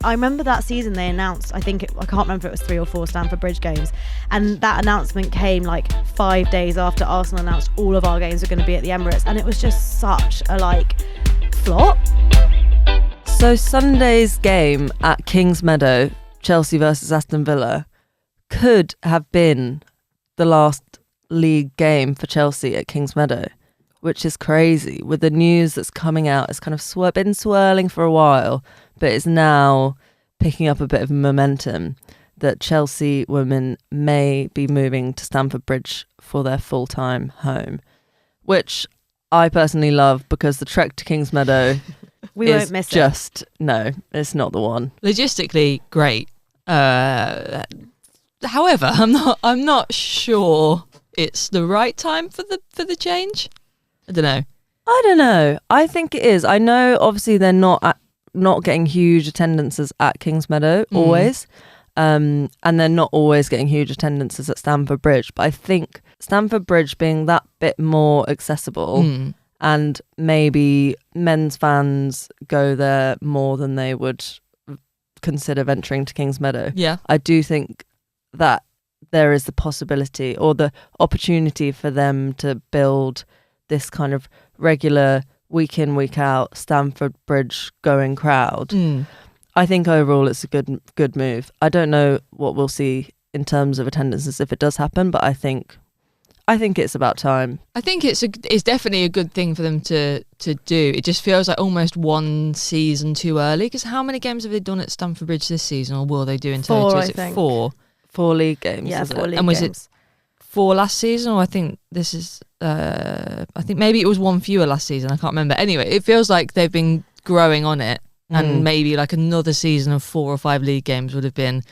I remember that season they announced, I can't remember if it was 3 or 4 Stamford Bridge games, and that announcement came like 5 days after Arsenal announced all of our games were going to be at the Emirates, and it was just such a flop. So Sunday's game at Kingsmeadow, Chelsea versus Aston Villa, could have been the last league game for Chelsea at Kingsmeadow, which is crazy. With the news that's coming out, it's kind of been swirling for a while, but it's now picking up a bit of momentum that Chelsea women may be moving to Stamford Bridge for their full-time home, which I personally love because the trek to Kingsmeadow we won't miss it. No, it's not the one. Logistically, great. However, I'm not sure it's the right time for the change. I don't know. I think it is. I know obviously they're not getting huge attendances at Kingsmeadow always. And they're not always getting huge attendances at Stamford Bridge. But I think Stamford Bridge being that bit more accessible and maybe men's fans go there more than they would consider venturing to Kingsmeadow. Yeah. I do think that there is the possibility or the opportunity for them to build this kind of regular week in, week out Stamford Bridge going crowd. I think overall it's a good move. I don't know what we'll see in terms of attendances if it does happen, but I think it's about time. I think it's definitely a good thing for them to do. It just feels like almost one season too early, because how many games have they done at Stamford Bridge this season, or will they do in total? 4, Is I it think. 4? 4 league games. Yeah, 4 league games. And was it 4 last season, or I think this is I think maybe it was 1 fewer last season, I can't remember. Anyway, it feels like they've been growing on it, and maybe like another season of 4 or 5 league games would have been,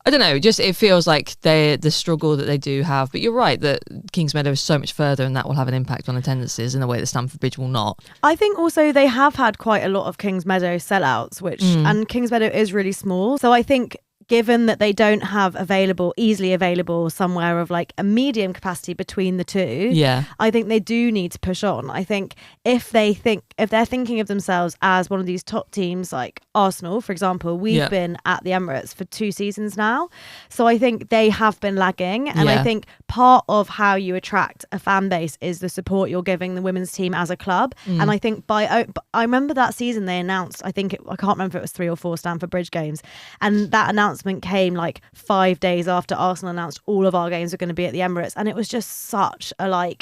I don't know, just it feels like the struggle that they do have. But you're right that Kingsmeadow is so much further, and that will have an impact on attendances in a way that Stamford Bridge will not. I think also they have had quite a lot of Kingsmeadow sellouts, and Kingsmeadow is really small. So I think given that they don't have easily available somewhere of like a medium capacity between the two, I think they do need to push on. I think if they're thinking of themselves as one of these top teams like Arsenal, for example, we've been at the Emirates for 2 seasons now. So I think they have been lagging. And I think part of how you attract a fan base is the support you're giving the women's team as a club. And I think I remember that season they announced, I can't remember if it was 3 or 4 Stamford Bridge games. And that announcement came like 5 days after Arsenal announced all of our games were going to be at the Emirates. And it was just such a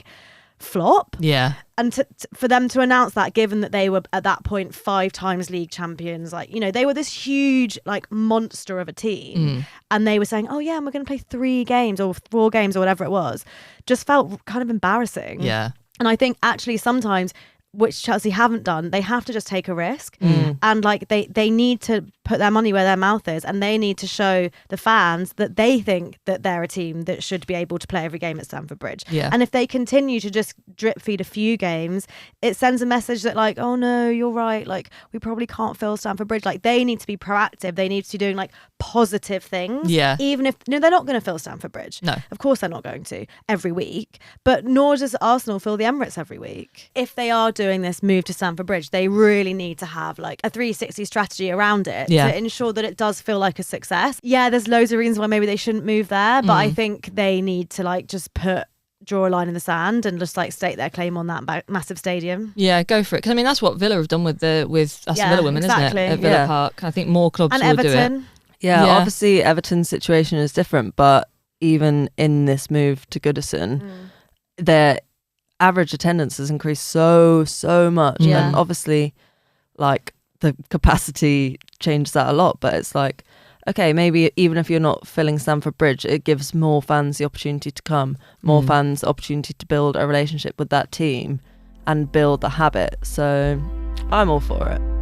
flop. Yeah. And for them to announce that, given that they were at that point 5 times league champions, they were this huge monster of a team, and they were saying, oh yeah, and we're going to play 3 games or 4 games or whatever it was, just felt kind of embarrassing. Yeah. And I think actually sometimes, which Chelsea haven't done, they have to just take a risk, and they need to put their money where their mouth is, and they need to show the fans that they think that they're a team that should be able to play every game at Stamford Bridge. Yeah. And if they continue to just drip feed a few games, it sends a message that oh no, you're right, we probably can't fill Stamford Bridge. They need to be proactive. They need to be doing positive things. Yeah. Even if they're not going to fill Stamford Bridge. No. Of course they're not going to every week, but nor does Arsenal fill the Emirates every week. If they are doing this move to Stamford Bridge, they really need to have a 360 strategy around it to ensure that it does feel like a success. Yeah, there's loads of reasons why maybe they shouldn't move there, but I think they need to just draw a line in the sand and just stake their claim on that massive stadium. Yeah, go for it. Because that's what Villa have done with Aston Villa women, exactly. Isn't it? At Villa Park. I think more clubs will Everton. do it. Yeah, obviously Everton's situation is different, but even in this move to Goodison, their average attendance has increased so much. Yeah. And obviously the capacity changes that a lot, but it's okay, maybe even if you're not filling Stamford Bridge, it gives more fans the opportunity to come, more fans the opportunity to build a relationship with that team and build the habit. So I'm all for it.